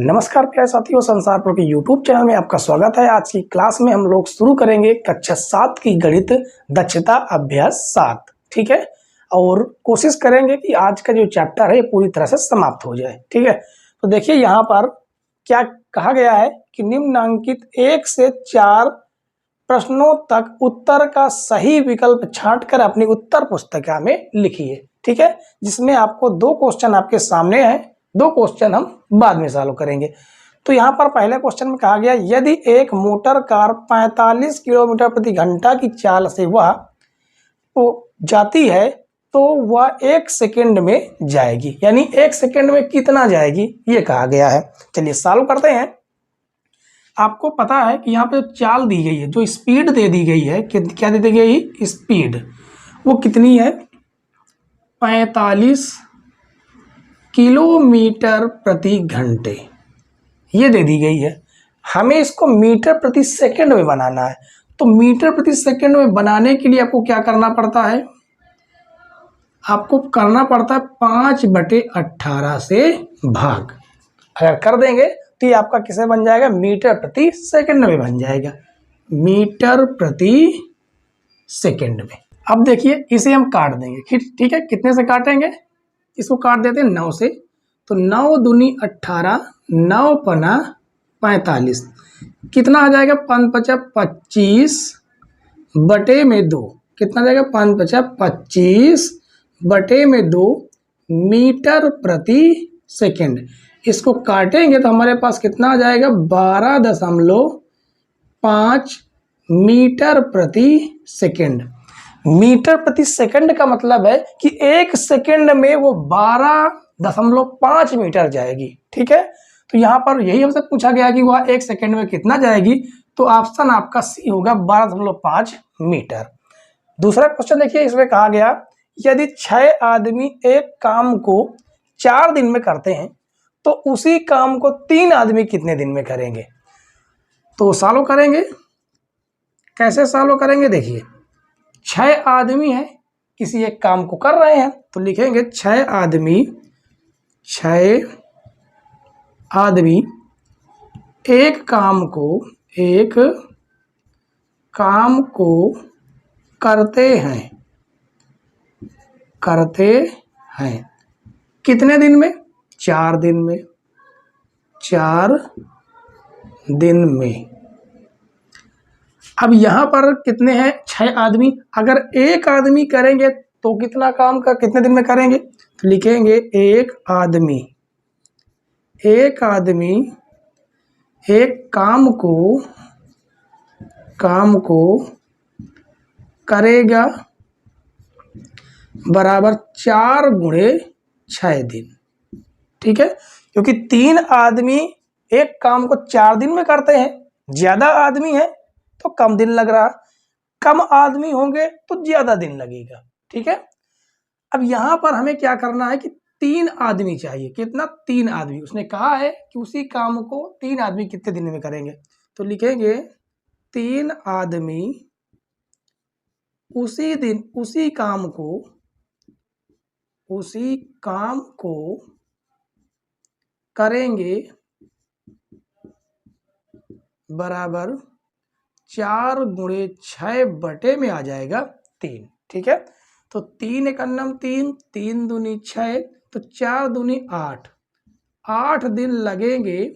नमस्कार प्यारे साथियों, संसार प्रो के यूट्यूब चैनल में आपका स्वागत है। आज की क्लास में हम लोग शुरू करेंगे कक्षा 7 की गणित दक्षता अभ्यास 7। ठीक है, और कोशिश करेंगे कि आज का जो चैप्टर है पूरी तरह से समाप्त हो जाए। ठीक है, तो देखिए यहाँ पर क्या कहा गया है कि निम्नांकित 1 से 4 प्रश्नों तक उत्तर का सही विकल्प छांटकर अपनी उत्तर पुस्तिका में लिखिए। ठीक है, जिसमें आपको 2 क्वेश्चन आपके सामने हैं, 2 क्वेश्चन हम बाद में सॉल्व करेंगे। तो यहाँ पर पहले क्वेश्चन में कहा गया, यदि एक मोटर कार 45 किलोमीटर प्रति घंटा की चाल से वह जाती है तो वह 1 सेकंड में जाएगी, यानी 1 सेकंड में कितना जाएगी ये कहा गया है। चलिए सॉल्व करते हैं। आपको पता है कि यहाँ पे चाल दी गई है, जो स्पीड दे दी गई है, क्या दे दी गई स्पीड, वो कितनी है 45 किलोमीटर प्रति घंटे ये दे दी गई है। हमें इसको मीटर प्रति सेकंड में बनाना है, तो मीटर प्रति सेकंड में बनाने के लिए आपको क्या करना पड़ता है, आपको करना पड़ता है 5/18 से भाग। अगर कर देंगे तो ये आपका किसे बन जाएगा, मीटर प्रति सेकंड में बन जाएगा, मीटर प्रति सेकंड में। अब देखिए इसे हम काट देंगे। ठीक है, कितने से काटेंगे, इसको काट देते हैं 9 से, तो 9 दूनी 18, 9 पना 45, कितना आ जाएगा 5 पचा 25 बटे में 2, कितना आ जाएगा 5 पचा 25 बटे में 2 मीटर प्रति सेकंड। इसको काटेंगे तो हमारे पास कितना आ जाएगा 12.5 मीटर प्रति सेकंड। मीटर प्रति सेकंड का मतलब है कि 1 सेकंड में वो 12.5 मीटर जाएगी। ठीक है, तो यहाँ पर यही हमसे पूछा गया कि वह 1 सेकंड में कितना जाएगी, तो ऑप्शन आपका सी होगा 12.5 मीटर। दूसरा क्वेश्चन देखिए, इसमें कहा गया यदि 6 आदमी एक काम को 4 दिन में करते हैं तो उसी काम को 3 आदमी कितने दिन में करेंगे। तो सॉल्व करेंगे, कैसे सॉल्व करेंगे, देखिए 6 आदमी हैं, किसी एक काम को कर रहे हैं, तो लिखेंगे 6 आदमी एक काम को करते हैं कितने दिन में, 4 दिन में, 4 दिन में। अब यहाँ पर कितने हैं 6 आदमी, अगर एक आदमी करेंगे तो कितना काम का कितने दिन में करेंगे, तो लिखेंगे एक आदमी एक काम को करेगा बराबर 4 गुणे 6 दिन। ठीक है, क्योंकि 3 आदमी एक काम को 4 दिन में करते हैं, ज्यादा आदमी है तो कम दिन लग रहा, कम आदमी होंगे तो ज्यादा दिन लगेगा। ठीक है, अब यहां पर हमें क्या करना है कि 3 आदमी चाहिए, कितना 3 आदमी, उसने कहा है कि उसी काम को 3 आदमी कितने दिन में करेंगे, तो लिखेंगे 3 आदमी उसी दिन उसी काम को करेंगे बराबर 4 गुणे 6 बटे में आ जाएगा 3। ठीक है, तो 3 एक अन्नम 3, 3 दूनी 6, तो 4 दूनी 8, 8 दिन लगेंगे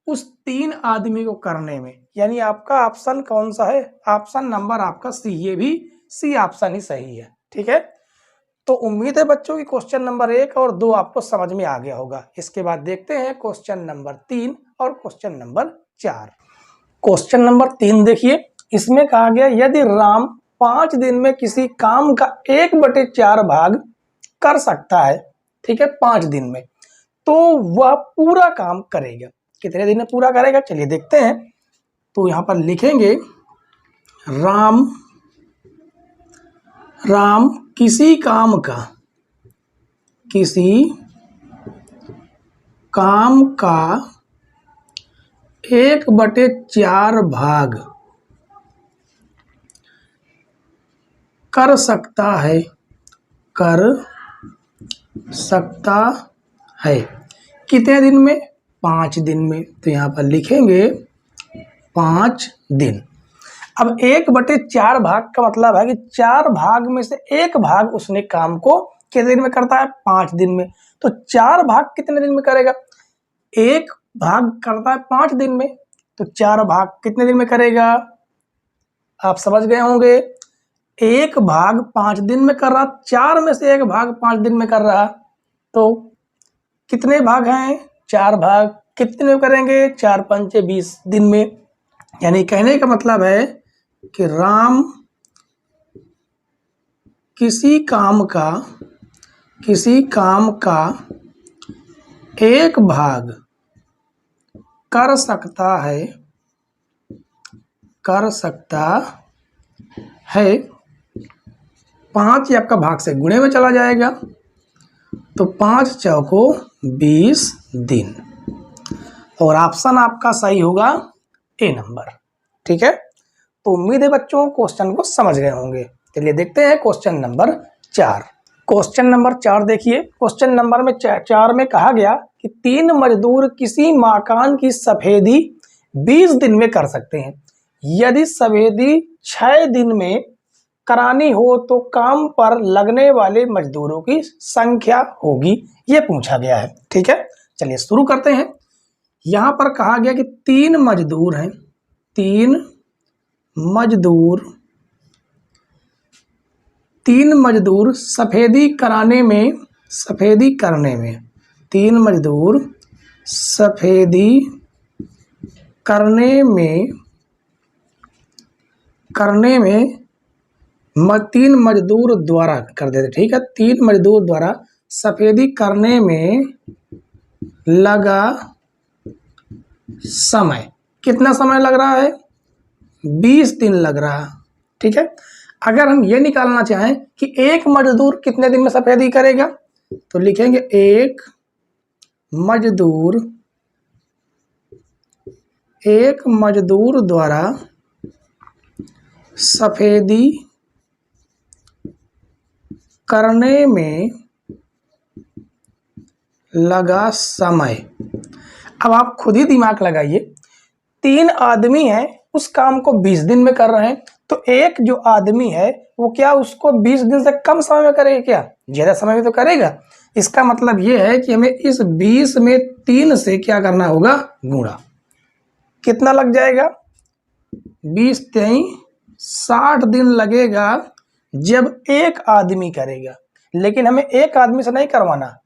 उस 3 आदमी को करने में। यानी आपका ऑप्शन कौन सा है, ऑप्शन नंबर आपका सी, ये भी सी ऑप्शन ही सही है। ठीक है, तो उम्मीद है बच्चों की क्वेश्चन नंबर 1 और 2 आपको समझ में आ गया होगा। इसके बाद देखते हैं क्वेश्चन नंबर 3 और क्वेश्चन नंबर 4। क्वेश्चन नंबर 3 देखिए, इसमें कहा गया यदि राम 5 दिन में किसी काम का 1/4 भाग कर सकता है, ठीक है 5 दिन में, तो वह पूरा काम करेगा, कितने दिन में पूरा करेगा, चलिए देखते हैं। तो यहां पर लिखेंगे राम किसी काम का 1/4 भाग कर सकता है कितने दिन में, 5 दिन में, तो यहाँ पर लिखेंगे 5 दिन। अब 1/4 भाग का मतलब है कि 4 भाग में से 1 भाग उसने काम को कितने दिन में करता है, 5 दिन में। तो 4 भाग कितने दिन में करेगा, 1 भाग करता है 5 दिन में, तो 4 भाग कितने दिन में करेगा, आप समझ गए होंगे। 1 भाग 5 दिन में कर रहा, 4 में से 1 भाग 5 दिन में कर रहा, तो कितने भाग हैं, 4 भाग। कितने में करेंगे, 4 पंचे 20 दिन में। यानी कहने का मतलब है कि राम किसी काम का 1 भाग कर सकता है 5 आपका भाग से गुणे में चला जाएगा, तो 5 चौको 20 दिन। और ऑप्शन आपका सही होगा ए नंबर। ठीक है, तो उम्मीद है बच्चों क्वेश्चन को समझ गए होंगे। चलिए देखते हैं क्वेश्चन नंबर 4। क्वेश्चन नंबर 4 देखिए, क्वेश्चन नंबर में 4 में कहा गया कि 3 मजदूर किसी मकान की सफेदी 20 दिन में कर सकते हैं। यदि सफेदी 6 दिन में करानी हो तो काम पर लगने वाले मजदूरों की संख्या होगी, ये पूछा गया है। ठीक है, चलिए शुरू करते हैं। यहां पर कहा गया कि 3 मजदूर हैं, 3 मजदूर सफेदी करने में 3 मजदूर सफेदी करने में 3 मजदूर द्वारा कर देते। ठीक है, 3 मजदूर द्वारा सफेदी करने में लगा समय, कितना समय लग रहा है, 20 दिन लग रहा है। ठीक है, अगर हम ये निकालना चाहें कि 1 मजदूर कितने दिन में सफेदी करेगा, तो लिखेंगे 1 मजदूर द्वारा सफेदी करने में लगा समय। अब आप खुद ही दिमाग लगाइए, 3 आदमी हैं, उस काम को 20 दिन में कर रहे हैं, तो एक जो आदमी है वो क्या उसको 20 दिन से कम समय में करेगा, क्या ज्यादा समय में तो करेगा। इसका मतलब ये है कि हमें इस 20 में 3 से क्या करना होगा, गुणा। कितना लग जाएगा, 20 3 60 दिन लगेगा जब एक आदमी करेगा। लेकिन हमें एक आदमी से नहीं करवाना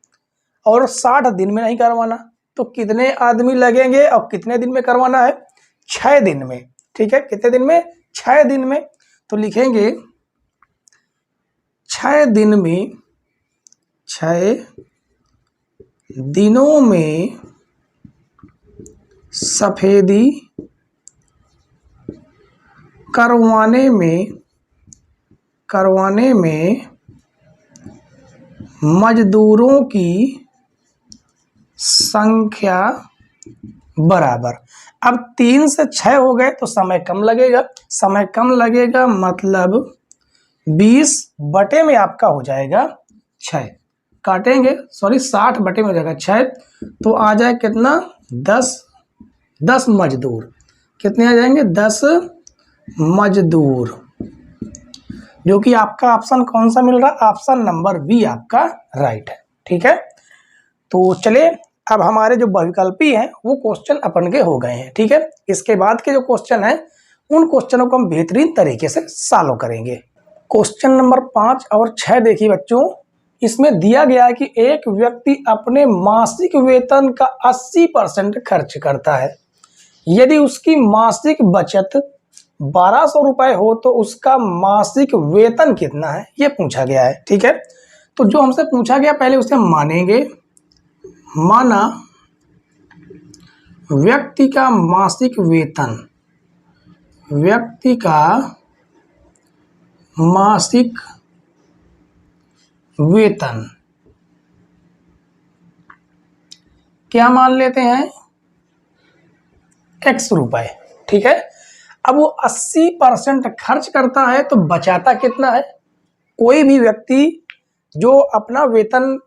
और 60 दिन में नहीं करवाना, तो कितने आदमी लगेंगे और कितने दिन में करवाना है, 6 दिन में। ठीक है, कितने दिन में, 6 दिन में। तो लिखेंगे 6 दिन में, 6 दिनों में सफेदी करवाने में मजदूरों की संख्या बराबर। अब 3 से 6 हो गए तो समय कम लगेगा, मतलब 20 बटे में आपका हो जाएगा 6, काटेंगे 60 बटे में हो जाएगा 6, तो आ जाए कितना, 10 मजदूर। कितने आ जाएंगे, 10 मजदूर, जो कि आपका ऑप्शन कौन सा मिल रहा है, ऑप्शन नंबर बी आपका राइट है। ठीक है, तो चले अब हमारे जो विकल्पी हैं वो क्वेश्चन अपन के हो गए हैं। ठीक है, इसके बाद के जो क्वेश्चन हैं उन क्वेश्चनों को हम बेहतरीन तरीके से सॉल्व करेंगे। क्वेश्चन नंबर 5 और 6 देखिए बच्चों, इसमें दिया गया है कि एक व्यक्ति अपने मासिक वेतन का 80% खर्च करता है। यदि उसकी मासिक बचत 1200 रुपए हो तो उसका मासिक वेतन कितना है, ये पूछा गया है। ठीक है, तो जो हमसे पूछा गया पहले उसे हम मानेंगे। माना व्यक्ति का मासिक वेतन क्या मान लेते हैं, x रुपए। ठीक है, अब वो 80% खर्च करता है तो बचाता कितना है। कोई भी व्यक्ति जो अपना वेतन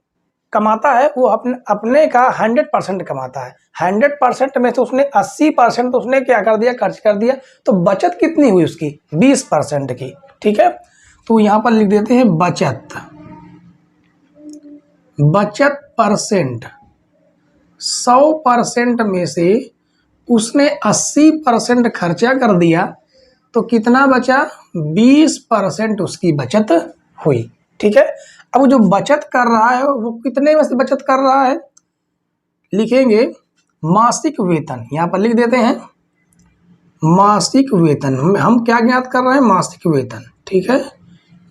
कमाता है वो अपने का 100% कमाता है। 100% में से उसने 80% तो उसने क्या कर दिया, खर्च कर दिया। तो बचत कितनी हुई उसकी, 20% की। ठीक है, तो यहाँ पर लिख देते हैं बचत परसेंट। 100% में से उसने 80% खर्चा कर दिया, तो कितना बचा, 20% उसकी बचत हुई। ठीक है, अब जो बचत कर रहा है वो कितने में से बचत कर रहा है, लिखेंगे मासिक वेतन। यहां पर लिख देते हैं मासिक वेतन। हम क्या ज्ञात कर रहे हैं, मासिक वेतन। ठीक है,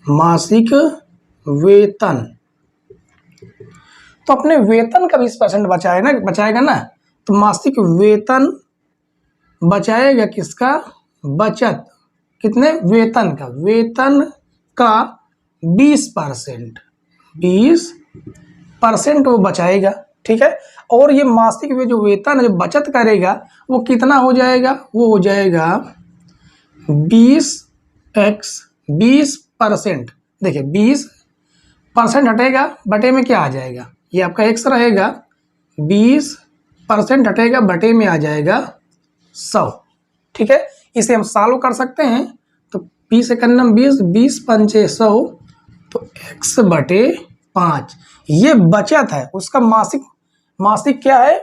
मासिक वेतन। तो अपने वेतन का 20% बचाएगा ना, तो मासिक वेतन बचाएगा किसका, बचत। कितने, वेतन का 20% वो बचाएगा। ठीक है, और ये मासिक में जो वेतन जो बचत करेगा वो कितना हो जाएगा, वो हो जाएगा 20%। देखिए 20% हटेगा, बटे में क्या आ जाएगा, ये आपका x रहेगा। 20% हटेगा, बटे में आ जाएगा 100। ठीक है, इसे हम सॉल्व कर सकते हैं। तो 20 एकन्नम 20, 20 पंचे 100, तो x बटे 5 ये बचत है उसका। मासिक क्या है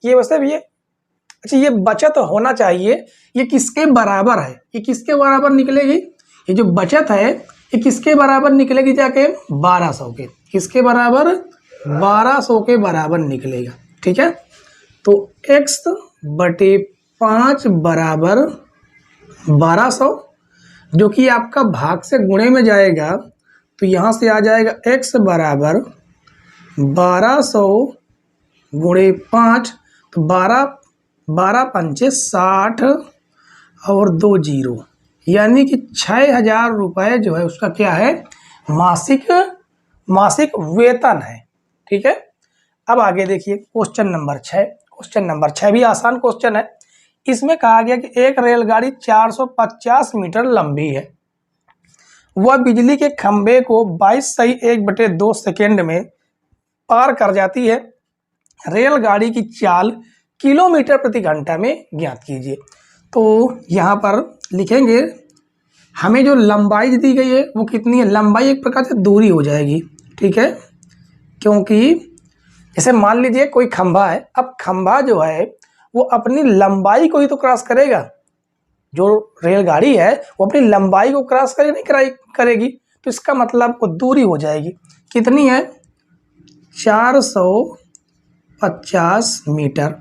ये, वैसे भी ये, अच्छा ये बचत होना चाहिए, ये किसके बराबर है, ये किसके बराबर निकलेगी, ये जो बचत है ये किसके बराबर निकलेगी जाके, 1200 के। किसके बराबर, 1200 के बराबर निकलेगा। ठीक है, तो x बटे 5 बराबर 1200, जो कि आपका भाग से गुणे में जाएगा, तो यहाँ से आ जाएगा x बराबर 1200 गुणे 5, तो 12 पंचे 60 और 2 जीरो, यानी कि 6000 रुपये जो है उसका क्या है, मासिक वेतन है। ठीक है, अब आगे देखिए क्वेश्चन नंबर 6। क्वेश्चन नंबर 6 भी आसान क्वेश्चन है। इसमें कहा गया कि एक रेलगाड़ी 450 मीटर लंबी है, वह बिजली के खंभे को 22.1/2 सेकेंड में पार कर जाती है। रेलगाड़ी की चाल किलोमीटर प्रति घंटा में ज्ञात कीजिए। तो यहाँ पर लिखेंगे हमें जो लंबाई दी गई है वो कितनी है, लंबाई एक प्रकार से दूरी हो जाएगी। ठीक है, क्योंकि जैसे मान लीजिए कोई खंभा है, अब खंभा जो है वो अपनी लंबाई को ही तो क्रॉस करेगा। जो रेलगाड़ी है वो अपनी लंबाई को क्रॉस करेगी, तो इसका मतलब वो दूरी हो जाएगी। कितनी है, 450 मीटर।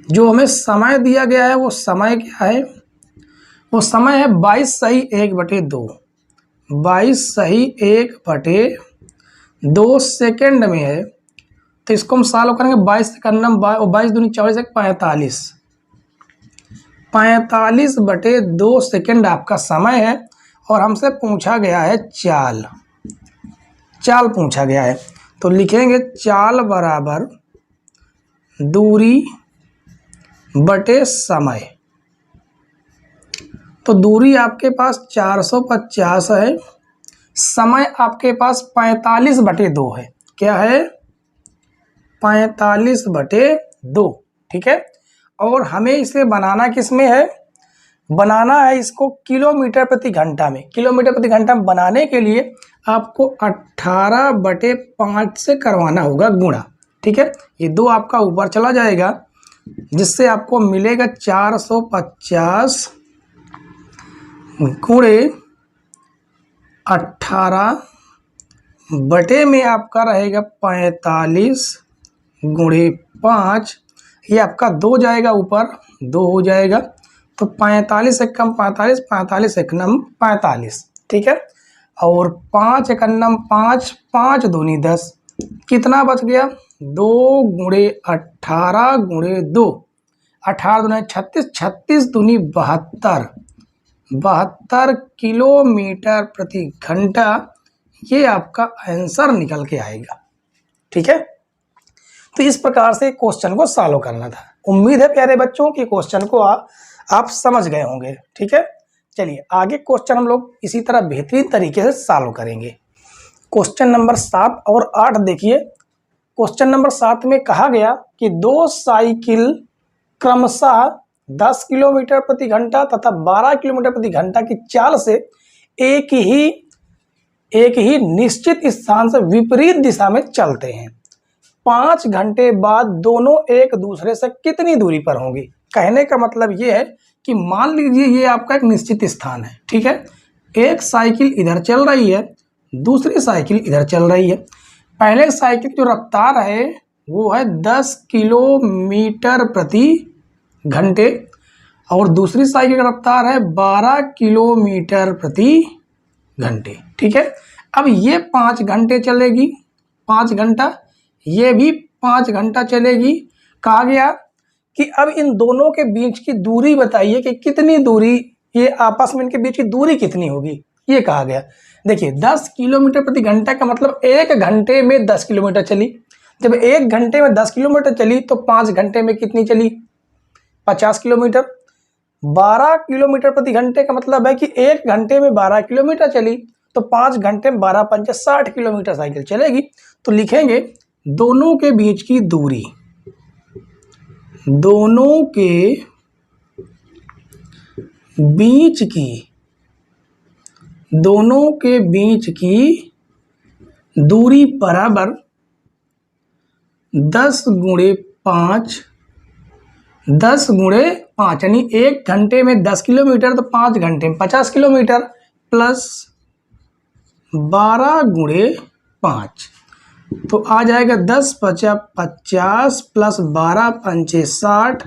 जो हमें समय दिया गया है वो समय क्या है, वो समय है 22.1/2। 22.1/2 सेकेंड में है, तो इसको हम सॉल्व करेंगे। 22 का नम 22 दूनी 44, 45/2 सेकेंड आपका समय है। और हमसे पूछा गया है चाल पूछा गया है, तो लिखेंगे चाल बराबर दूरी बटे समय। तो दूरी आपके पास 450 है, समय आपके पास 45/2 है। क्या है, 45/2। ठीक है, और हमें इसे बनाना किस में है, बनाना है इसको किलोमीटर प्रति घंटा में। किलोमीटर प्रति घंटा में बनाने के लिए आपको 18/5 से करवाना होगा गुणा। ठीक है, ये 2 आपका ऊपर चला जाएगा, जिससे आपको मिलेगा 450 गुणे 18 बटे में आपका रहेगा 45 गुणे 5। ये आपका 2 जाएगा ऊपर, 2 हो जाएगा, तो 45 एक कम 45, 45 एक नम 45। ठीक है, और 5 एक नम 5, 5 दूनी 10, कितना बच गया, 2 गुणे 18 गुणे 2, 18 दूनी 36, 36 दूनी 72, 72 किलोमीटर प्रति घंटा। ये आपका आंसर निकल के आएगा। ठीक है, तो इस प्रकार से क्वेश्चन को सॉल्व करना था। उम्मीद है प्यारे बच्चों कि क्वेश्चन को आप समझ गए होंगे। ठीक है, चलिए आगे क्वेश्चन हम लोग इसी तरह बेहतरीन तरीके से सॉल्व करेंगे। क्वेश्चन नंबर 7 और 8 देखिए। क्वेश्चन नंबर 7 में कहा गया कि दो साइकिल क्रमशः 10 किलोमीटर प्रति घंटा तथा 12 किलोमीटर प्रति घंटा की चाल से एक ही निश्चित स्थान से विपरीत दिशा में चलते हैं। 5 घंटे बाद दोनों एक दूसरे से कितनी दूरी पर होंगी। कहने का मतलब ये है कि मान लीजिए ये आपका एक निश्चित स्थान है, ठीक है। एक साइकिल इधर चल रही है, दूसरी साइकिल इधर चल रही है। पहले साइकिल जो रफ्तार है वो है 10 किलोमीटर प्रति घंटे और दूसरी साइकिल का रफ्तार है 12 किलोमीटर प्रति घंटे, ठीक है। अब ये 5 घंटे चलेगी, 5 घंटा, ये भी 5 घंटा चलेगी। कहा गया कि अब इन दोनों के बीच की दूरी बताइए कि कितनी दूरी, ये आपस में इनके बीच की दूरी कितनी होगी, ये कहा गया। देखिए 10 किलोमीटर प्रति घंटा का मतलब 1 घंटे में 10 किलोमीटर चली। जब 1 घंटे में 10 किलोमीटर चली तो 5 घंटे में कितनी चली, 50 किलोमीटर। 12 किलोमीटर प्रति घंटे का मतलब है कि 1 घंटे में 12 किलोमीटर चली तो 5 घंटे में 12 पंचे 60 किलोमीटर साइकिल चलेगी। तो लिखेंगे दोनों के बीच की दूरी, दोनों के बीच की दूरी बराबर 10 गुणे 5 यानी 1 घंटे में 10 किलोमीटर तो 5 घंटे में 50 किलोमीटर प्लस 12 गुणे 5 तो आ जाएगा 10 पचा 50 प्लस 12 पंचे 60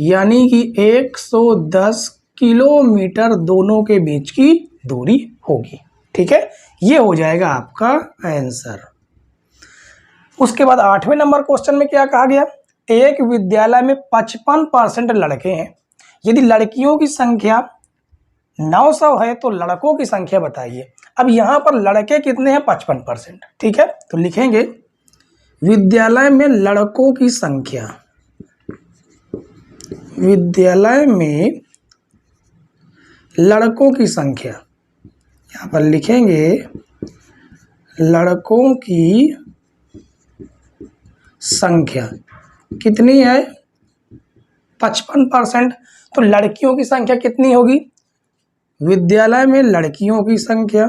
यानी कि 110 किलोमीटर दोनों के बीच की दूरी होगी, ठीक है। ये हो जाएगा आपका आंसर। उसके बाद 8वें नंबर क्वेश्चन में क्या कहा गया, एक विद्यालय में 55% लड़के हैं। यदि लड़कियों की संख्या 900 है तो लड़कों की संख्या बताइए। अब यहाँ पर लड़के कितने हैं, 55%, ठीक है। तो लिखेंगे विद्यालय में लड़कों की संख्या, विद्यालय में लड़कों की संख्या, यहाँ पर लिखेंगे लड़कों की संख्या कितनी है, 55%। तो लड़कियों की संख्या कितनी होगी, विद्यालय में लड़कियों की संख्या,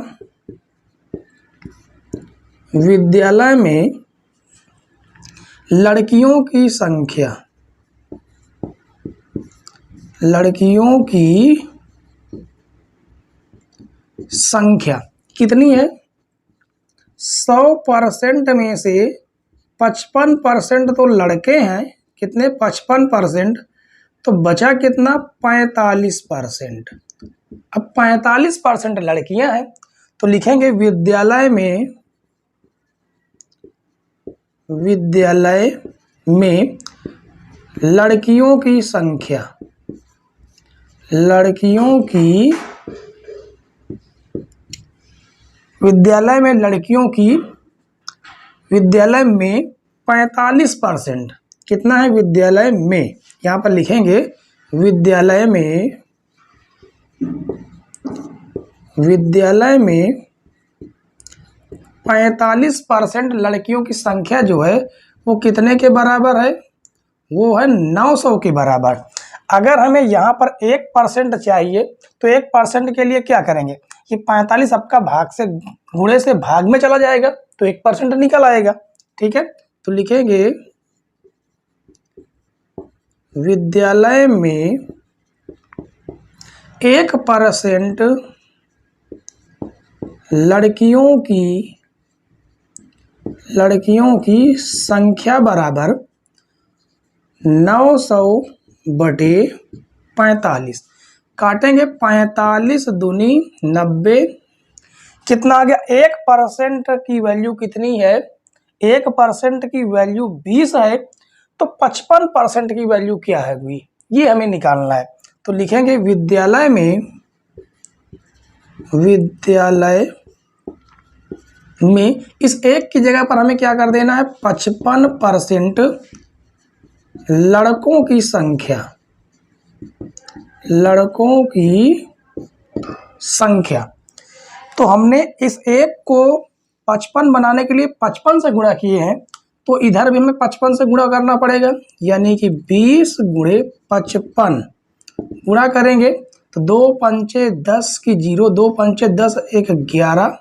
विद्यालय में लड़कियों की संख्या, लड़कियों की संख्या कितनी है, 100% में से 55% तो लड़के हैं, कितने 55%, तो बचा कितना 45%। अब 45% लड़कियां हैं तो लिखेंगे विद्यालय में लड़कियों की संख्या, लड़कियों की, विद्यालय में लड़कियों की, विद्यालय में 45%, कितना है विद्यालय में, यहाँ पर लिखेंगे विद्यालय में 45% लड़कियों की संख्या जो है वो कितने के बराबर है, वो है 900 के बराबर। अगर हमें यहाँ पर 1% चाहिए तो 1% के लिए क्या करेंगे, ये 45 आपका भाग से गुणे से भाग में चला जाएगा तो 1% निकल आएगा, ठीक है। तो लिखेंगे विद्यालय में 1% लड़कियों की संख्या बराबर 900/45। काटेंगे 45 दूनी 90, कितना आ गया, 1% की वैल्यू कितनी है, 1% की वैल्यू 20 है तो 55% की वैल्यू क्या है, ये हमें निकालना है। तो लिखेंगे विद्यालय में इस एक की जगह पर हमें क्या कर देना है, 55% लड़कों की संख्या, लड़कों की संख्या। तो हमने इस एक को 55 बनाने के लिए 55 से गुणा किए हैं तो इधर भी हमें 55 से गुणा करना पड़ेगा, यानी कि 20 गुणे 55 गुणा करेंगे तो 2 पंचे 10 की 0, 2 पंचे 10, 1 11,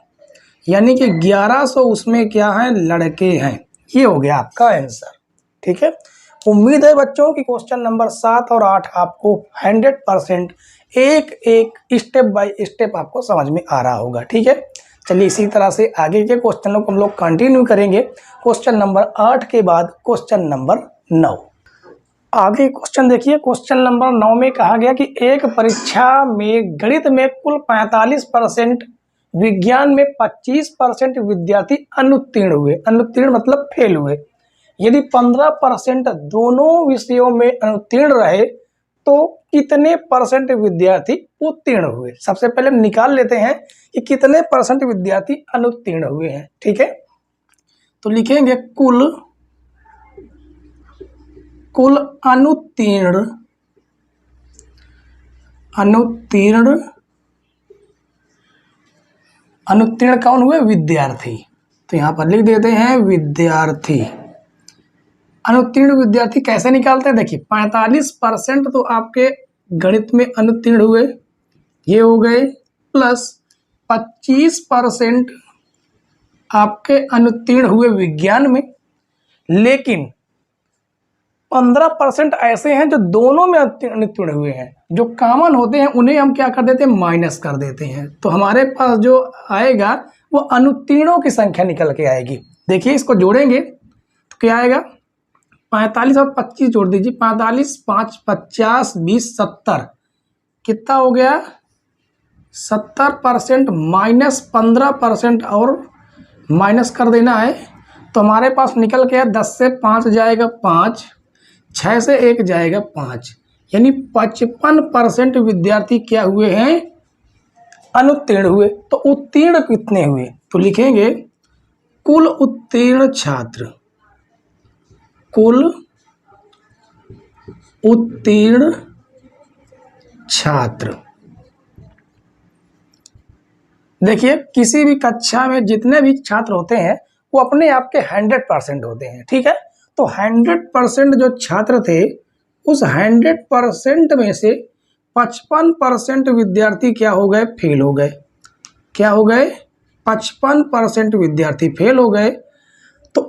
यानी कि 1100 उसमें क्या है, लड़के हैं। ये हो गया आपका आंसर। ठीक है, उम्मीद है बच्चों कि क्वेश्चन नंबर 7 और 8 आपको 100% एक एक स्टेप बाय स्टेप आपको समझ में आ रहा होगा। ठीक है, चलिए इसी तरह से आगे के क्वेश्चनों को हम लोग कंटिन्यू करेंगे। क्वेश्चन नंबर 8 के बाद क्वेश्चन नंबर 9। आगे क्वेश्चन देखिए, क्वेश्चन नंबर 9 में कहा गया कि एक परीक्षा में गणित में कुल 45%, विज्ञान में 25% विद्यार्थी अनुत्तीर्ण हुए। अनुत्तीर्ण मतलब फेल हुए। यदि 15% दोनों विषयों में अनुत्तीर्ण रहे तो कितने परसेंट विद्यार्थी उत्तीर्ण हुए। सबसे पहले हम निकाल लेते हैं कि कितने परसेंट विद्यार्थी अनुत्तीर्ण हुए हैं। ठीक है, तो लिखेंगे कुल अनुत्तीर्ण कौन हुए, विद्यार्थी। तो यहां पर लिख देते हैं विद्यार्थी। अनुत्तीर्ण विद्यार्थी कैसे निकालते हैं, देखिए 45% तो आपके गणित में अनुत्तीर्ण हुए, ये हो गए, प्लस 25% आपके अनुत्तीर्ण हुए विज्ञान में, लेकिन 15% ऐसे हैं जो दोनों में अनुत्तीर्ण हुए हैं। जो कॉमन होते हैं उन्हें हम क्या कर देते हैं, माइनस कर देते हैं। तो हमारे पास जो आएगा वो अनुत्तीर्णों की संख्या निकल के आएगी। देखिए इसको जोड़ेंगे तो क्या आएगा, 45 और 25 जोड़ दीजिए, 45 5 50 20 70, कितना हो गया, 70% माइनस 15% और माइनस कर देना है। तो हमारे पास निकल के 10 से 5 जाएगा 5, 6 से 1 जाएगा 5, यानी 55% विद्यार्थी क्या हुए हैं, अनुत्तीर्ण हुए। तो उत्तीर्ण कितने हुए, तो लिखेंगे कुल उत्तीर्ण छात्र, कुल उत्तीर्ण छात्र। देखिए किसी भी कक्षा में जितने भी छात्र होते हैं वो अपने आप के 100% होते हैं। ठीक है, तो 100% जो छात्र थे उस 100% में से 55% विद्यार्थी क्या हो गए, फेल हो गए। क्या हो गए, 55% विद्यार्थी फेल हो गए। तो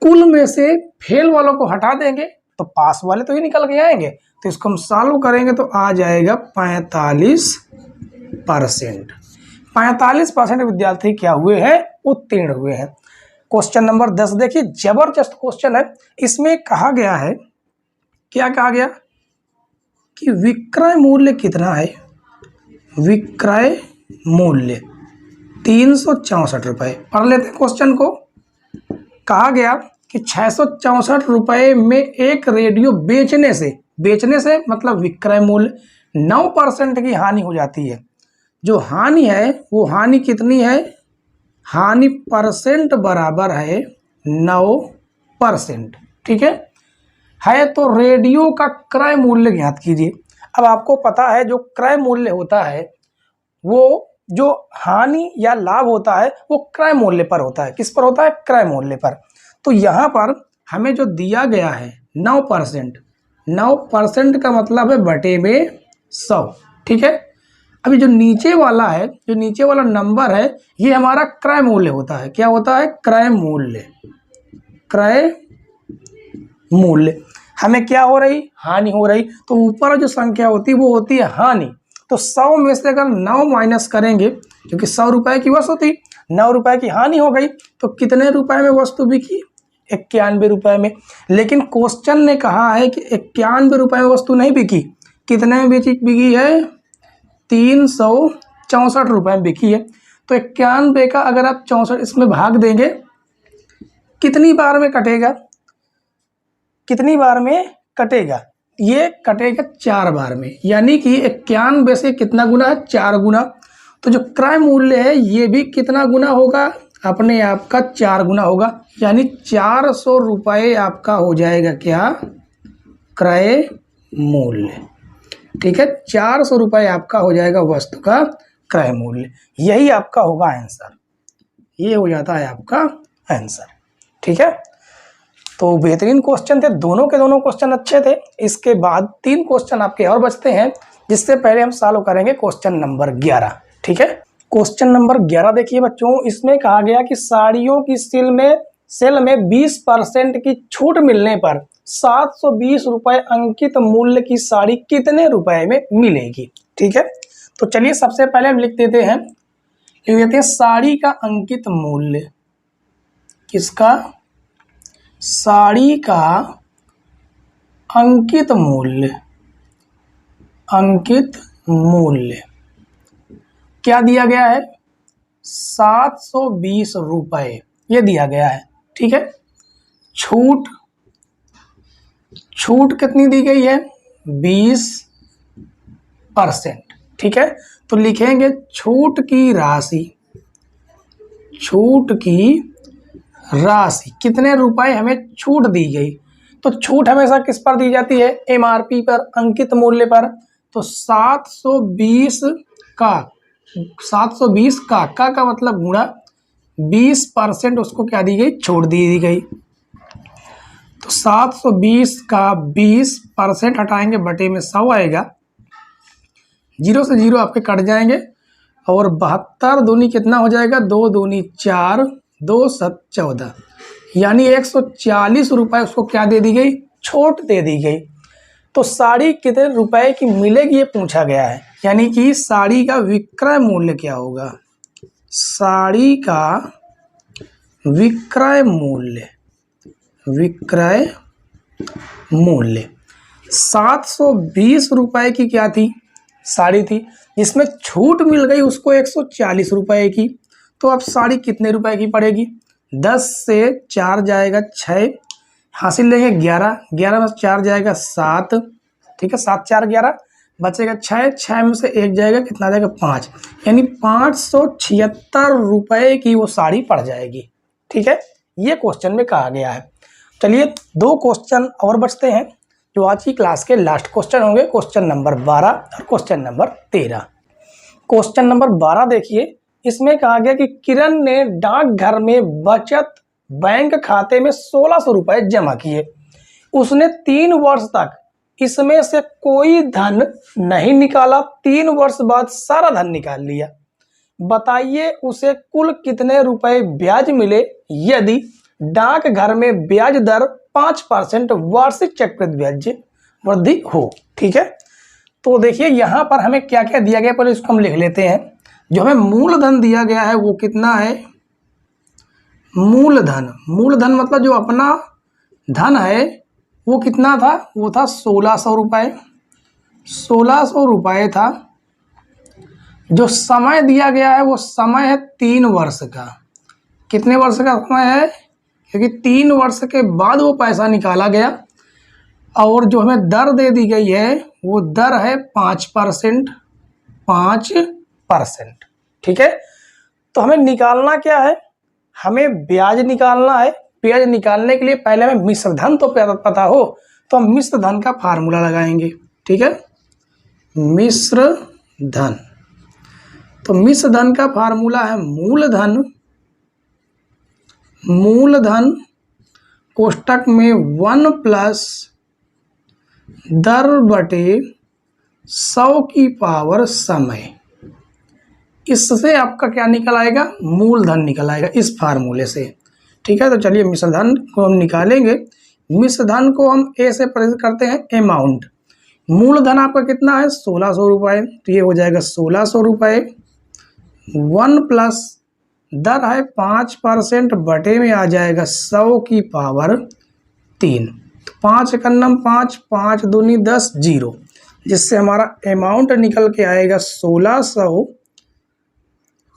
कुल में से फेल वालों को हटा देंगे तो पास वाले तो ही निकल के आएंगे। तो इसको हम सॉल्व करेंगे तो आ जाएगा 45%। 45% विद्यार्थी क्या हुए हैं, उत्तीर्ण हुए हैं। क्वेश्चन नंबर 10 देखिए, जबरदस्त क्वेश्चन है। इसमें कहा गया है, क्या कहा गया कि विक्रय मूल्य कितना है, विक्रय मूल्य 364 रुपये। पढ़ लेते हैं क्वेश्चन को। कहा गया कि 664 रुपये में एक रेडियो बेचने से मतलब विक्रय मूल्य 9% की हानि हो जाती है। जो हानि है वो हानि कितनी है, हानि परसेंट बराबर है 9%। ठीक है तो रेडियो का क्रय मूल्य ज्ञात कीजिए। अब आपको पता है जो क्रय मूल्य होता है वो जो हानि या लाभ होता है वो क्रय मूल्य पर होता है। किस पर होता है, क्रय मूल्य पर। तो यहाँ पर हमें जो दिया गया है 9%, 9% का मतलब है बटे में 100। ठीक है, अभी जो नीचे वाला है, जो नीचे वाला नंबर है, ये हमारा क्रय मूल्य होता है। क्या होता है, क्रय मूल्य। क्रय मूल्य हमें क्या हो रही, हानि हो रही। तो ऊपर जो संख्या होती है वो होती है हानि। तो 100 में से अगर 9 माइनस करेंगे, क्योंकि 100 रुपए की वस्तु थी, 9 रुपए की हानि हो गई, तो कितने रुपए में वस्तु बिकी, 91 रुपए में। लेकिन क्वेश्चन ने कहा है कि 91 रुपए में वस्तु नहीं बिकी, कितने में बिकी है, 364 रुपए में बिकी है। तो 91 का अगर आप 64 इसमें भाग देंगे, कितनी बार में कटेगा, कितनी बार में कटेगा, ये कटेगा 4 बार में। यानी कि 91 से कितना गुना है, 4 गुना। तो जो क्रय मूल्य है ये भी कितना गुना होगा, अपने आप का 4 गुना होगा। यानी 400 रुपये आपका हो जाएगा क्या, क्रय मूल्य। ठीक है, 400 रुपये आपका हो जाएगा वस्तु का क्रय मूल्य। यही आपका होगा आंसर, ये हो जाता है आपका आंसर। ठीक है, तो बेहतरीन क्वेश्चन थे, दोनों के दोनों क्वेश्चन अच्छे थे। इसके बाद 3 क्वेश्चन आपके और बचते हैं, जिससे पहले हम सॉल्व करेंगे क्वेश्चन नंबर 11। ठीक है, क्वेश्चन नंबर 11 देखिए बच्चों, इसमें कहा गया कि साड़ियों की सेल में 20% की छूट मिलने पर 720 रुपए अंकित मूल्य की साड़ी कितने रुपए में मिलेगी। ठीक है, तो चलिए सबसे पहले हम लिख देते हैं साड़ी का अंकित मूल्य। किसका? साड़ी का अंकित मूल्य। अंकित मूल्य क्या दिया गया है? 720 रुपए, ये दिया गया है। ठीक है, छूट कितनी दी गई है? 20%। ठीक है, तो लिखेंगे छूट की राशि कितने रुपए हमें छूट दी गई। तो छूट हमेशा किस पर दी जाती है? एमआरपी पर, अंकित मूल्य पर। तो 720 का मतलब गुणा 20%, उसको क्या दी गई? छूट दी गई। तो 720 का 20% हटाएंगे, बटे में 100 आएगा, 0 से 0 आपके कट जाएंगे, और 72 दूनी कितना हो जाएगा? 2 दूनी 4, 2 7 14, यानी 140 रुपए उसको क्या दे दी गई? छूट दे दी गई। तो साड़ी कितने रुपए की मिलेगी ये पूछा गया है, यानी कि साड़ी का विक्रय मूल्य क्या होगा? साड़ी का विक्रय मूल्य 720 रुपए की क्या थी? साड़ी थी, जिसमें छूट मिल गई उसको 140 रुपए की। तो अब साड़ी कितने रुपए की पड़ेगी? 10 से 4 जाएगा 6, हासिल लेंगे 11, 11 में 4 जाएगा 7। ठीक है, 7 4 11, बचेगा 6, 6 में से 1 जाएगा, कितना जाएगा? 5, यानी 576 रुपए की वो साड़ी पड़ जाएगी। ठीक है, ये क्वेश्चन में कहा गया है। चलिए 2 क्वेश्चन और बचते हैं, जो आज की क्लास के लास्ट क्वेश्चन होंगे, क्वेश्चन नंबर 12 और क्वेश्चन नंबर 13। क्वेश्चन नंबर 12 देखिए, इसमें कहा गया कि किरण ने डाकघर में बचत बैंक खाते में 1600 रुपए जमा किए। उसने 3 वर्ष तक इसमें से कोई धन नहीं निकाला, 3 वर्ष बाद सारा धन निकाल लिया। बताइए उसे कुल कितने रुपए ब्याज मिले यदि डाकघर में ब्याज दर 5% वार्षिक चक्रवृद्धि ब्याज वृद्धि हो। ठीक है, तो देखिए यहाँ पर हमें क्या क्या दिया गया, पहले इसको हम लिख लेते हैं। जो हमें मूलधन दिया गया है वो कितना है? मूलधन मतलब जो अपना धन है वो कितना था? वो था 1600 रुपए। 1600 रुपए था। जो समय दिया गया है वो समय है 3 वर्ष का। कितने वर्ष का समय है? क्योंकि 3 वर्ष के बाद वो पैसा निकाला गया। और जो हमें दर दे दी गई है वो दर है 5%। ठीक है, तो हमें निकालना क्या है? हमें ब्याज निकालना है। ब्याज निकालने के लिए पहले हमें मिश्र धन तो पता हो, तो हम मिश्र धन का फार्मूला लगाएंगे। ठीक है, मिश्र धन, तो मिश्र धन का फार्मूला है मूलधन कोष्टक में 1 प्लस दर बटे 100 की पावर समय। इससे आपका क्या निकल आएगा? मूलधन निकल आएगा इस फार्मूले से। ठीक है, तो चलिए मिश्र धन को हम निकालेंगे। मिश्र धन को हम ए से प्रेजेंट करते हैं अमाउंट। मूलधन आपका कितना है? 1600 रुपए, तो ये हो जाएगा 1600 रुपए। 1 प्लस दर है 5%, बटे में आ जाएगा 100 की पावर 3। तो 5 एकन्नम 5, 5 दूनी 10, 0, जिससे हमारा अमाउंट निकल के आएगा 1600,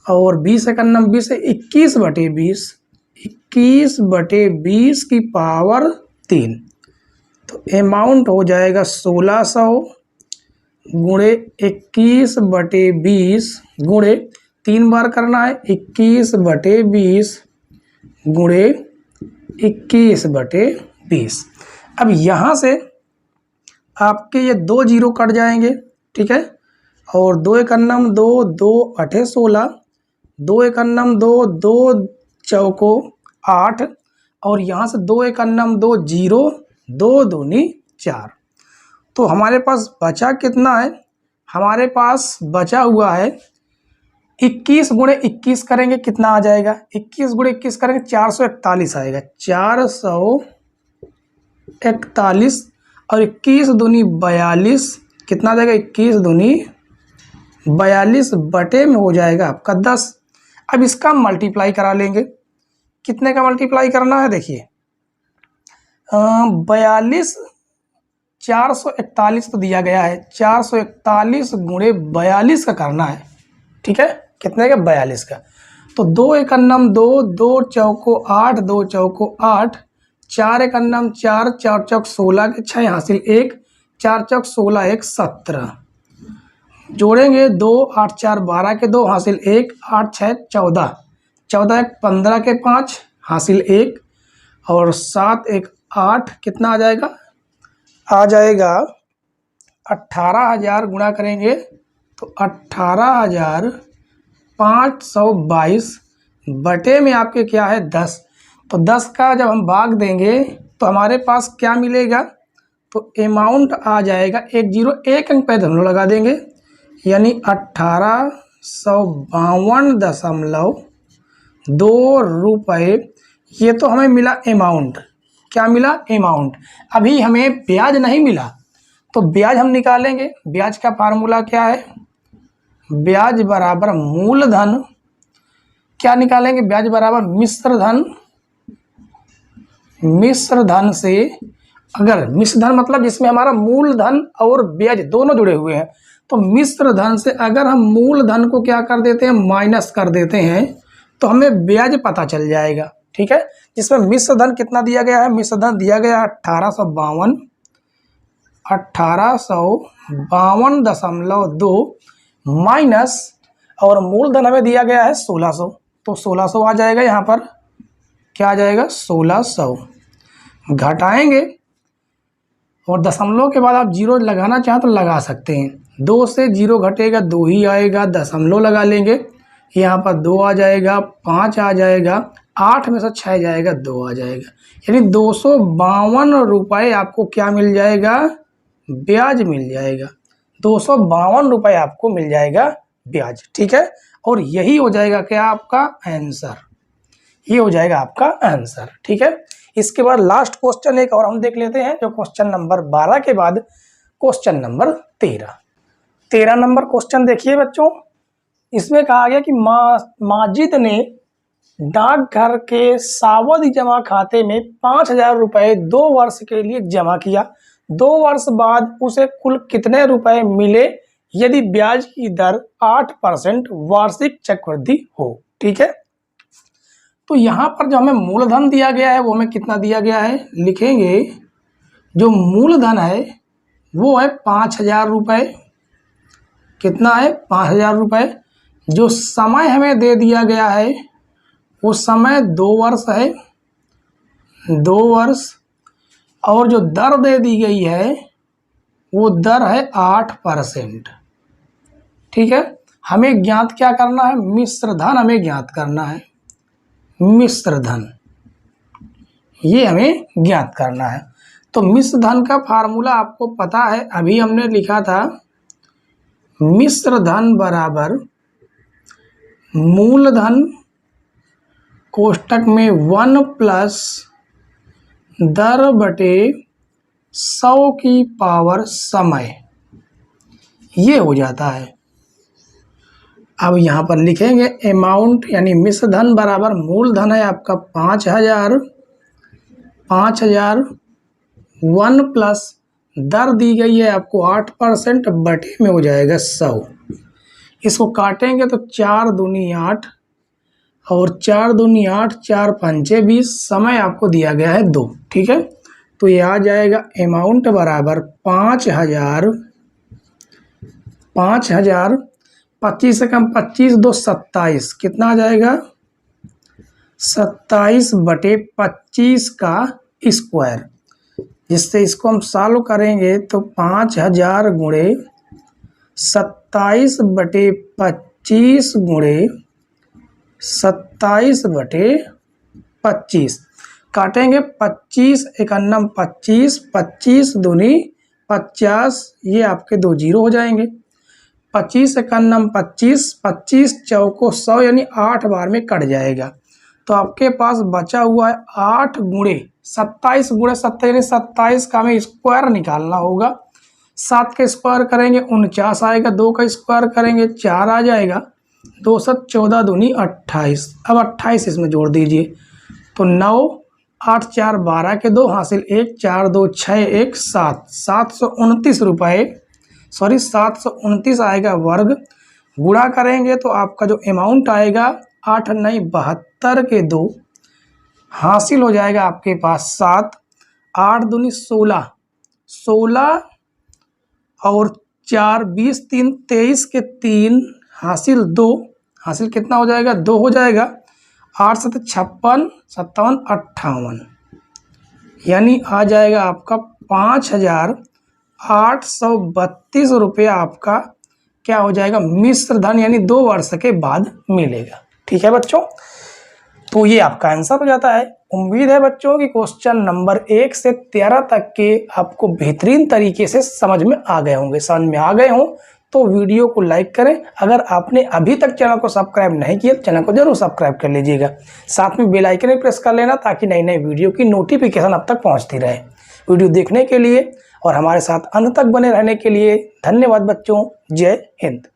और 20 एकन्नम 20 है 21 बटे 20, 21 बटे 20 की पावर 3। तो अमाउंट हो जाएगा 1600 गुणे 21 बटे 20 गुणे 3 बार करना है, 21 बटे 20 गुणे 21 बटे 20। अब यहाँ से आपके ये 2 जीरो कट जाएंगे। ठीक है, और 2 एकन्नम 2, 2 अठे 16, 2 एकन्नम 2, 2 चौको 8, और यहाँ से 2 एक अन्नम 2 जीरो, 2 दूनी 4। तो हमारे पास बचा कितना है, हमारे पास बचा हुआ है 21 गुणे 21 करेंगे कितना आ जाएगा, 21 गुणे 21 करेंगे 441 आएगा, 441 और 21 दूनी 42 कितना आ जाएगा, 21 दूनी 42 बटे में हो जाएगा आपका 10। अब इसका मल्टीप्लाई करा लेंगे, कितने का मल्टीप्लाई करना है देखिए, 42 441 तो दिया गया है, 441 गुणे 42 का करना है, ठीक है, कितने का 42 का। तो 2 एक अन्नम 2, 2 चौको 8, 2 चौको 8, 4 एक अन्नम 4, 4 चौक 16 के 6 हासिल 1, 4 चौक 16 1 17, जोड़ेंगे 2, 8 4 12 के 2 हासिल 1, 8 6 14, 14 एक 15 के 5 हासिल 1 और 7 एक 8 कितना आ जाएगा, आ जाएगा 18,000 गुणा करेंगे तो 18,522 बटे में आपके क्या है 10। तो 10 का जब हम भाग देंगे तो हमारे पास क्या मिलेगा, तो अमाउंट आ जाएगा 101 अंक पे हम लोग लगा देंगे, यानी 1852.2 रुपये। ये तो हमें मिला अमाउंट, क्या मिला अमाउंट, अभी हमें ब्याज नहीं मिला। तो ब्याज हम निकालेंगे, ब्याज का फार्मूला क्या है, ब्याज बराबर मूलधन, क्या निकालेंगे, ब्याज बराबर मिश्र धन, मिश्र धन से, अगर मिश्र धन मतलब जिसमें हमारा मूलधन और ब्याज दोनों जुड़े हुए हैं, तो मिश्र धन से अगर हम मूलधन को क्या कर देते हैं, माइनस कर देते हैं, तो हमें ब्याज पता चल जाएगा, ठीक है। जिसमें मिश्र धन कितना दिया गया है, मिश्र धन दिया गया है 1852.2 माइनस, और मूलधन हमें दिया गया है 1600, तो 1600 आ जाएगा, यहाँ पर क्या आ जाएगा 1600, घटाएंगे और दशमलव के बाद आप जीरो लगाना चाहें तो लगा सकते हैं, 2 से 0 घटेगा 2 ही आएगा, दशमलव लगा लेंगे, यहाँ पर 2 आ जाएगा, 5 आ जाएगा, 8 में से 6 जाएगा 2 आ जाएगा, यानी 252 रुपये आपको क्या मिल जाएगा, ब्याज मिल जाएगा, 252 रुपये आपको मिल जाएगा ब्याज, ठीक है। और यही हो जाएगा क्या आपका आंसर, ये हो जाएगा आपका आंसर, ठीक है। इसके बाद लास्ट क्वेश्चन एक और हम देख लेते हैं, जो क्वेश्चन नंबर 12 के बाद क्वेश्चन नंबर 13 नंबर क्वेश्चन देखिए बच्चों। इसमें कहा गया कि माजिद ने डाकघर के सावधि जमा खाते में 5,000 रुपये 2 वर्ष के लिए जमा किया, 2 वर्ष बाद उसे कुल कितने रुपए मिले यदि ब्याज की दर 8% वार्षिक चक्रवृद्धि हो, ठीक है। तो यहाँ पर जो हमें मूलधन दिया गया है वो हमें कितना दिया गया है, लिखेंगे जो मूलधन है वो है 5,000 रुपये, कितना है 5,000 रुपये। जो समय हमें दे दिया गया है वो समय 2 वर्ष है, 2 वर्ष, और जो दर दे दी गई है वो दर है 8%, ठीक है। हमें ज्ञात क्या करना है, मिश्र धन हमें ज्ञात करना है, मिश्र धन ये हमें ज्ञात करना है। तो मिश्र धन का फार्मूला आपको पता है, अभी हमने लिखा था मिश्र धन बराबर मूलधन कोष्टक में 1 प्लस दर बटे 100 की पावर समय, ये हो जाता है। अब यहाँ पर लिखेंगे अमाउंट, यानी मिश्र धन बराबर मूलधन है आपका 5,000, 1 प्लस दर दी गई है आपको 8% बटे में हो जाएगा 100। इसको काटेंगे तो 4 दूनी 8 और 4 दूनी 8, 4 पंचे 20, समय आपको दिया गया है 2, ठीक है। तो ये आ जाएगा अमाउंट बराबर 5,000, 25 से कम 25, 2 27, कितना आ जाएगा 27 बटे 25 का स्क्वायर, जिससे इसको हम सॉल्व करेंगे तो 5,000 गुणे 27 बटे 25 गुणे 27 बटे 25, काटेंगे 25 51 25 25 दूनी 50, ये आपके 2 जीरो हो जाएंगे। 25 51 25 25 चौको 100 यानी 8 बार में कट जाएगा। तो आपके पास बचा हुआ है 8 गुणे 27 गुणे 27 यानी 27 का हमें स्क्वायर निकालना होगा। 7 का स्क्वायर करेंगे 49 आएगा, 2 का स्क्वायर करेंगे 4 आ जाएगा, 2 7 14 दूनी 28। अब 28 इसमें जोड़ दीजिए तो 9 8 4 12 के 2 हासिल 1 4 2 6 1 7 729 रुपये, सॉरी 729 आएगा वर्ग। गुणा करेंगे तो आपका जो अमाउंट आएगा 8 9 72 के 2 हासिल हो जाएगा आपके पास 7 8 दूनी 16 16 और 4 20 3 23 के 3 हासिल 2, हासिल कितना हो जाएगा 2 हो जाएगा। 8 7 56 57 58 यानी आ जाएगा आपका 5832 रुपया आपका क्या हो जाएगा मिश्र धन, यानी 2 वर्ष के बाद मिलेगा। ठीक है बच्चों, तो ये आपका आंसर हो जाता है। उम्मीद है बच्चों कि क्वेश्चन नंबर 1 से 13 तक के आपको बेहतरीन तरीके से समझ में आ गए होंगे। समझ में आ गए हों तो वीडियो को लाइक करें। अगर आपने अभी तक चैनल को सब्सक्राइब नहीं किया तो चैनल को जरूर सब्सक्राइब कर लीजिएगा। साथ में बेल आइकन भी प्रेस कर लेना ताकि नई नई वीडियो की नोटिफिकेशन अब तक पहुंचती रहे। वीडियो देखने के लिए और हमारे साथ अंत तक बने रहने के लिए धन्यवाद बच्चों। जय हिंद।